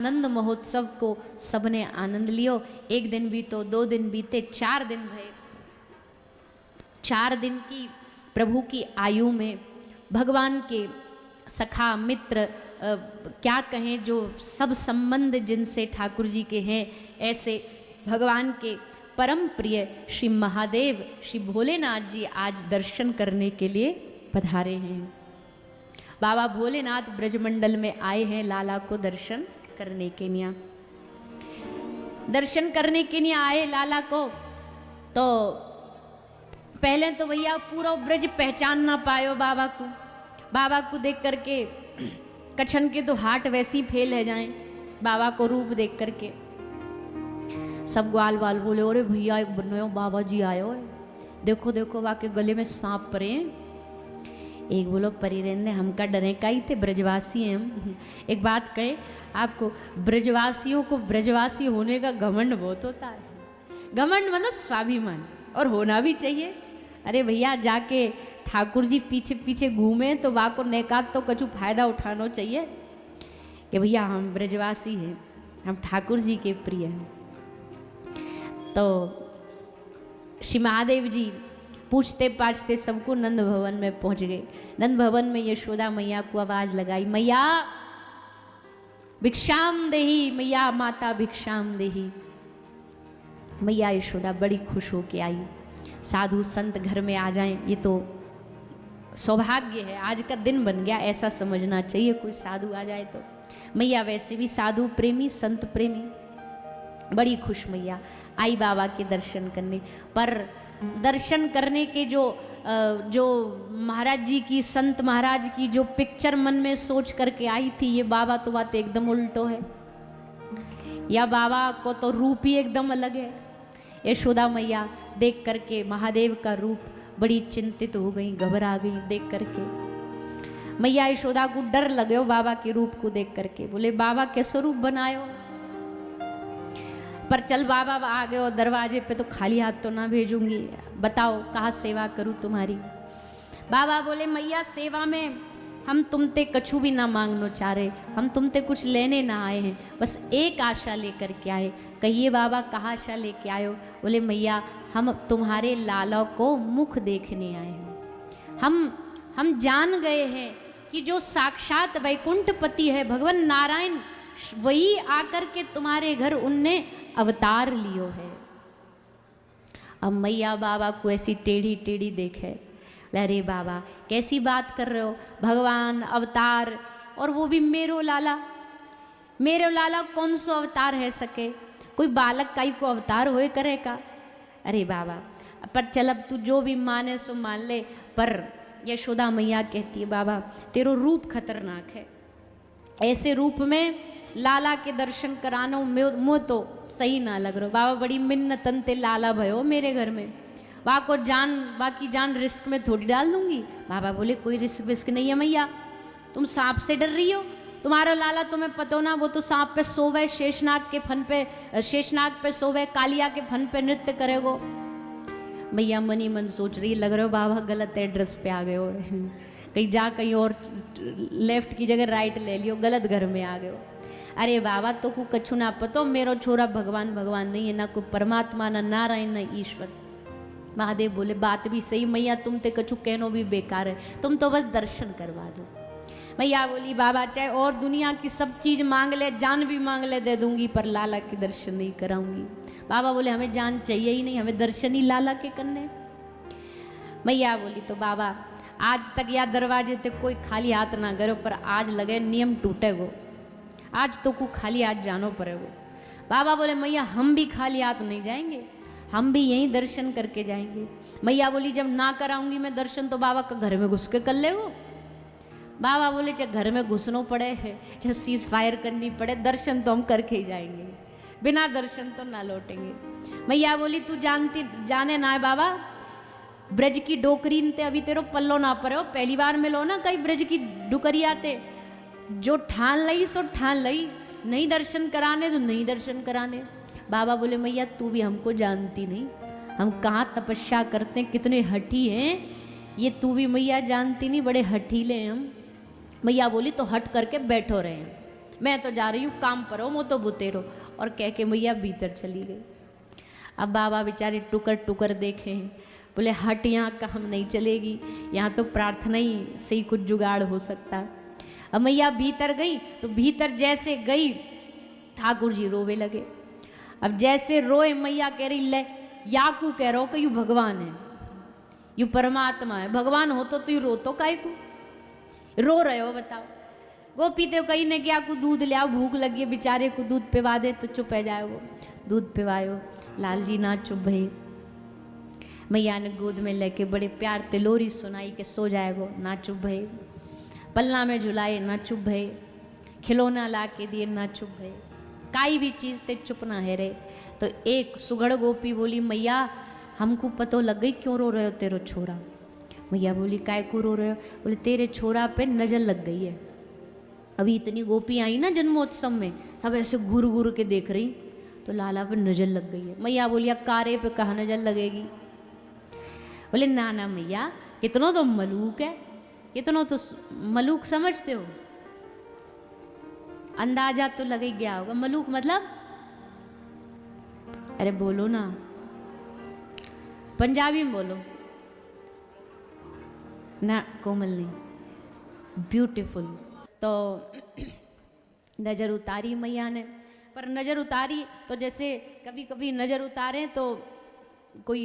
आनंद महोत्सव को सबने आनंद लियो। एक दिन बीतो, 2 दिन बीते, 4 दिन भये। 4 दिन की प्रभु की आयु में भगवान के सखा मित्र क्या कहें, जो सब संबंध जिनसे ठाकुर जी के हैं, ऐसे भगवान के परम प्रिय श्री महादेव श्री भोलेनाथ जी आज दर्शन करने के लिए पधारे हैं। बाबा भोलेनाथ ब्रजमंडल में आए हैं लाला को दर्शन करने के लिए। दर्शन करने के लिए आए लाला को, तो पहले तो भैया पूरा ब्रज पहचान ना पायो बाबा को। बाबा को देख करके कछन के तो हाथ वैसे ही फेल है जाएं। बाबा को रूप देख करके सब ग्वाल वाल बोले, अरे भैया एक बनो बाबा जी आयो है, देखो देखो वाके गले में सांप परे हैं। एक बोलो परिरेंद्र हमका डरे का ही थे, ब्रजवासी हैं हम। एक बात कहें आपको, ब्रजवासियों को ब्रजवासी होने का घमंड बहुत होता है। घमंड मतलब स्वाभिमान, और होना भी चाहिए। अरे भैया जाके ठाकुर जी पीछे पीछे घूमे तो वा को नेकात तो कछु फायदा उठाना चाहिए कि भैया हम ब्रजवासी हैं, हम ठाकुर जी के प्रिय हैं। तो श्री महादेव जी पूछते पाछते सबको नंद भवन में पहुंच गए। नंद भवन में यशोदा मैया को आवाज लगाई, मैया भिक्षाम देही, मैया माता भिक्षाम देही। मैया यशोदा बड़ी खुश होके आई। साधु संत घर में आ जाएं ये तो सौभाग्य है, आज का दिन बन गया ऐसा समझना चाहिए। कोई साधु आ जाए तो मैया वैसे भी साधु प्रेमी संत प्रेमी, बड़ी खुश मैया आई बाबा के दर्शन करने। पर दर्शन करने के जो महाराज जी की, संत महाराज की जो पिक्चर मन में सोच करके आई थी, ये बाबा तो बात एकदम उल्टो है। या बाबा को तो रूप ही एकदम अलग है। यशोदा मैया देख करके महादेव का रूप बड़ी चिंतित हो गई, घबरा गई देख करके। मैया यशोदा को डर लगे बाबा के रूप को देख करके। बोले बाबा कैसे रूप बनायो? पर चल बाबा आ गए और दरवाजे पे तो खाली हाथ तो ना भेजूंगी, बताओ कहाँ सेवा करूँ तुम्हारी। बाबा बोले मैया सेवा में हम तुमते कछु भी ना मांगनो चाह रहे, हम तुमते कुछ लेने ना आए हैं, बस एक आशा लेकर के आए। कहिए बाबा कहाँ आशा लेके आए हो? बोले मैया हम तुम्हारे लाला को मुख देखने आए हैं। हम जान गए हैं कि जो साक्षात वैकुंठपति है भगवान नारायण, वही आकर के तुम्हारे घर उनने अवतार लियो है। अब मैया बाबा को ऐसी टेढ़ी टेढ़ी देखे, अरे बाबा कैसी बात कर रहे हो, भगवान अवतार, और वो भी मेरो लाला। मेरो लाला कौन सा अवतार है सके? कोई बालक का ही को अवतार होए करेगा? अरे बाबा पर चल अब तू जो भी माने सो मान ले। पर यशोदा मैया कहती है बाबा तेरो रूप खतरनाक है, ऐसे रूप में लाला के दर्शन करानो मुँह तो सही ना लग रहा। बाबा बड़ी मिन्नतन ते लाला भयो मेरे घर में, वहाँ को बाकी जान रिस्क में थोड़ी डाल दूंगी। बाबा बोले कोई रिस्क नहीं है मैया, तुम सांप से डर रही हो? तुम्हारा लाला तुम्हें पता ना, वो तो सांप पे सोवे, शेषनाग के फन पे, शेषनाग पे सोवे, कालिया के फन पे नृत्य करेगो। मैया मनी मन सोच रही, लग रहा हो बाबा गलत एड्रेस पे आ गए हो, कहीं और लेफ्ट की जगह राइट ले लियो, गलत घर में आ गए हो। अरे बाबा तो को कछु ना पतो, मेरो छोरा भगवान भगवान नहीं है, ना कोई परमात्मा, ना नारायण, ना ईश्वर। महादेव बोले बात भी सही मैया, तुम ते कछु कहनो भी बेकार है, तुम तो बस दर्शन करवा दो। मैया बोली बाबा चाहे और दुनिया की सब चीज मांग ले, जान भी मांग ले दे दूंगी, पर लाला के दर्शन नहीं कराऊंगी। बाबा बोले हमें जान चाहिए ही नहीं, हमें दर्शन ही लाला के करने। मैया बोली तो बाबा आज तक या दरवाजे तक कोई खाली हाथ ना करो, पर आज लगे नियम टूटेगो, आज तो को खाली हाथ जानो पड़ेगो। बाबा बोले मैया हम भी खाली हाथ नहीं जाएंगे, हम भी यहीं दर्शन करके जाएंगे। मैया बोली जब ना कराऊंगी मैं दर्शन तो बाबा का घर में घुस के कर ले वो। बाबा बोले चाहे घर में घुसना पड़े, चाहे सीज फायर करनी पड़े, दर्शन तो हम करके ही जाएंगे, बिना दर्शन तो ना लौटेंगे। मैया बोली तू जाने ना है बाबा, ब्रज की डोकरी ते अभी तेरो पल्लो ना पड़े हो, पहली बार मिलो ना कहीं ब्रज की डुकरी आते, जो ठान लई सो ठान लई, नहीं दर्शन कराने तो नहीं दर्शन कराने। बाबा बोले मैया तू भी हमको जानती नहीं, हम कहाँ तपस्या करते हैं, कितने हठी हैं, ये तू भी मैया जानती नहीं, बड़े हठीले हैं हम। मैया बोली तो हट करके बैठो रहे हैं, मैं तो जा रही हूँ काम पर, मो तो बुतेरो। और कह के मैया भीतर चली गई। अब बाबा बेचारे टुकर टुकर देखे हैं, बोले हट, यहाँ काम नहीं चलेगी, यहाँ तो प्रार्थना ही से ही कुछ जुगाड़ हो सकता है। अब मैया भीतर गई तो भीतर जैसे गई ठाकुर जी रोवे लगे। अब जैसे रोए मैया कह रही ले याकू कह रहा हो कि यू भगवान है, यू परमात्मा है, भगवान हो तो यू रो तो काय को रो रहे हो बताओ। गोपी तो कहीं ने क्या को दूध ले आओ, भूख लगी है बेचारे को, दूध पिवा दे तो चुप है जाएगो। दूध पिवायो, लाल जी ना चुप भई। मैया ने गोद में लेके बड़े प्यार ते लोरी सुनाई के सो जाएगो, ना चुप भई। पल्ला में झुलाए, ना चुप भई। खिलौना ला के दिए, ना चुप भई। काई भी चीज़ ते चुप ना है रे। तो एक सुगड़ गोपी बोली मैया हमको पतो लग गई क्यों रो रहे हो तेरो छोरा। मैया बोली काय को रो रहे हो। बोले तेरे छोरा पे नजर लग गई है। अभी इतनी गोपी आई ना जन्मोत्सव में, सब ऐसे घूर घूर के देख रही, तो लाला पे नजर लग गई है। मैया बोलिया कारे पे कहाँ नजर लगेगी। बोले ना ना मैया, कितनों तो मलूक है, कितनों तो मलूक समझते हो, अंदाजा तो लग ही गया होगा। मलूक मतलब अरे बोलो ना, पंजाबी में बोलो ना। कोमल नहीं, ब्यूटीफुल। तो नज़र उतारी मैया ने, पर नज़र उतारी तो जैसे कभी कभी नज़र उतारें तो कोई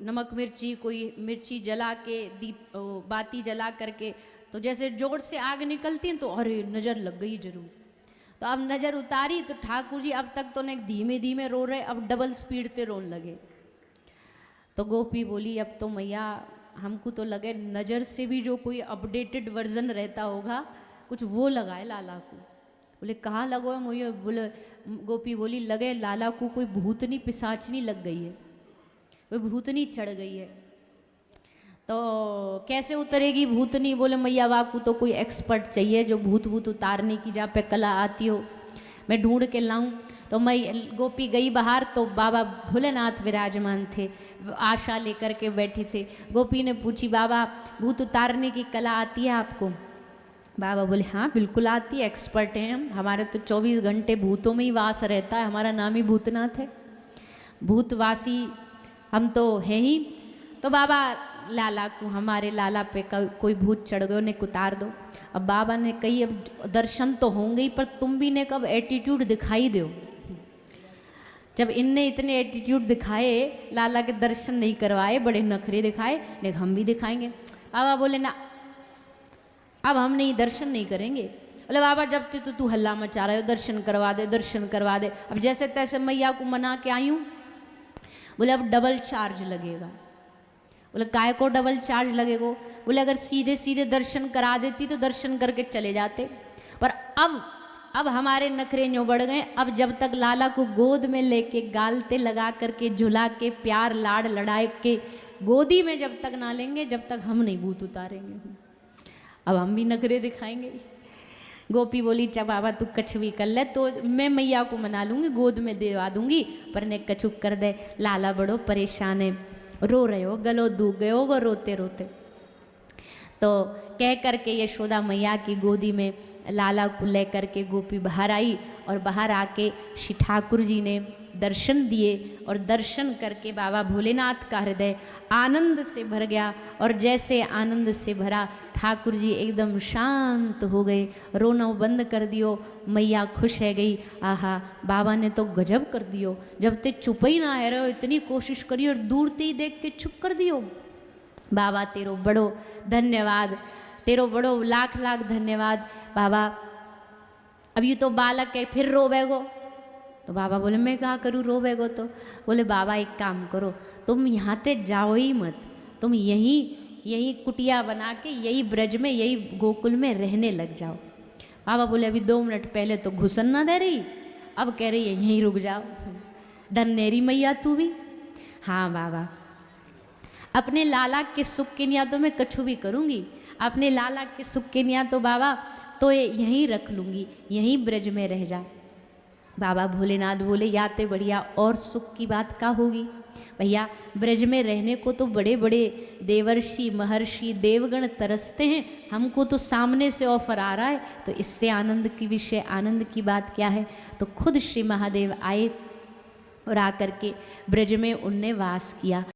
नमक मिर्ची, कोई मिर्ची जला के दीप बाती जला करके, तो जैसे जोर से आग निकलती है तो अरे नज़र लग गई जरूर। तो अब नज़र उतारी तो ठाकुर जी अब तक तो ने धीमे धीमे रो रहे, अब डबल स्पीड से रोने लगे। तो गोपी बोली अब तो मैया हमको तो लगे नज़र से भी जो कोई अपडेटेड वर्जन रहता होगा कुछ वो लगाए लाला को। बोले कहाँ लगो है मुझे। बोले गोपी बोली लगे लाला को कोई भूतनी पिशाचनी लग गई है, कोई भूतनी चढ़ गई है। तो कैसे उतरेगी भूतनी। बोले मैया वाकू तो कोई एक्सपर्ट चाहिए जो भूत भूत उतारने की जहाँ पे कला आती हो, मैं ढूंढ के लाऊं। तो मैं गोपी गई बाहर तो बाबा भोलेनाथ विराजमान थे, आशा लेकर के बैठे थे। गोपी ने पूछी बाबा भूत उतारने की कला आती है आपको। बाबा बोले हाँ बिल्कुल आती है, एक्सपर्ट हैं हम, हमारे तो 24 घंटे भूतों में ही वास रहता है, हमारा नाम ही भूतनाथ है, भूतवासी हम तो हैं ही। तो बाबा लाला को, हमारे लाला पे कोई भूत चढ़ गए उन्हें उतार दो। अब बाबा ने कही अब दर्शन तो होंगे ही, पर तुम भी ने कब एटीट्यूड दिखाई दो। जब इनने इतने एटीट्यूड दिखाए, लाला के दर्शन नहीं करवाए, बड़े नखरे दिखाए, ने हम भी दिखाएंगे। बाबा बोले ना अब हम नहीं, दर्शन नहीं करेंगे। बोले बाबा जब तो तू हल्ला मचा रहे हो, दर्शन करवा दे, दर्शन करवा दे। अब जैसे तैसे मैया को मना के आई हूँ। बोले अब डबल चार्ज लगेगा। बोले काय को डबल चार्ज लगेगा। बोले अगर सीधे सीधे दर्शन करा देती तो दर्शन करके चले जाते, पर अब हमारे नखरे न्यों बढ़ गए। अब जब तक लाला को गोद में लेके गालते लगा करके झुला के प्यार लाड़ लड़ाए के गोदी में जब तक ना लेंगे, जब तक हम नहीं भूत उतारेंगे। अब हम भी नखरे दिखाएंगे। गोपी बोली चा बाबा तू कछ भी कर ले तो मैं मैया को मना लूँगी, गोद में देवा दूंगी, पर ने कछुक कर दे। लाला बड़ो परेशान है, रो रहे हो, गलो दूख गए होगा रोते रोते। तो कह करके यशोदा मैया की गोदी में लाला को ले करके गोपी बाहर आई, और बाहर आके श्री ठाकुर जी ने दर्शन दिए, और दर्शन करके बाबा भोलेनाथ का हृदय आनंद से भर गया। और जैसे आनंद से भरा, ठाकुर जी एकदम शांत हो गए, रोना बंद कर दियो। मैया खुश है गई, आहा बाबा ने तो गजब कर दियो, जब ते चुप ही ना है रहो, इतनी कोशिश करी और दूर ते ही देख के चुप कर दियो। बाबा तेरो बड़ो धन्यवाद, तेरो बड़ो लाख लाख धन्यवाद बाबा। अब ये तो बालक है फिर रोवेगो। तो बाबा बोले मैं क्या करूँ रोवेगो तो। बोले बाबा एक काम करो, तुम यहाँ ते जाओ ही मत, तुम यहीं कुटिया बना के यही ब्रज में, यही गोकुल में रहने लग जाओ। बाबा बोले अभी 2 मिनट पहले तो घुसन ना दे रही, अब कह रही है यहीं रुक जाओ। धन्यरी मैया तू भी। हाँ बाबा, अपने लाला के सुख के निया तो मैं कछु भी करूँगी, अपने लाला के सुख के निया तो बाबा तो यहीं रख लूँगी, यहीं ब्रज में रह जा। बाबा भोलेनाथ बोले याते बढ़िया और सुख की बात का होगी भैया। ब्रज में रहने को तो बड़े बड़े देवर्षि महर्षि देवगण तरसते हैं, हमको तो सामने से ऑफर आ रहा है, तो इससे आनंद की विषय आनंद की बात क्या है। तो खुद श्री महादेव आए और आकर के ब्रज में उनने वास किया।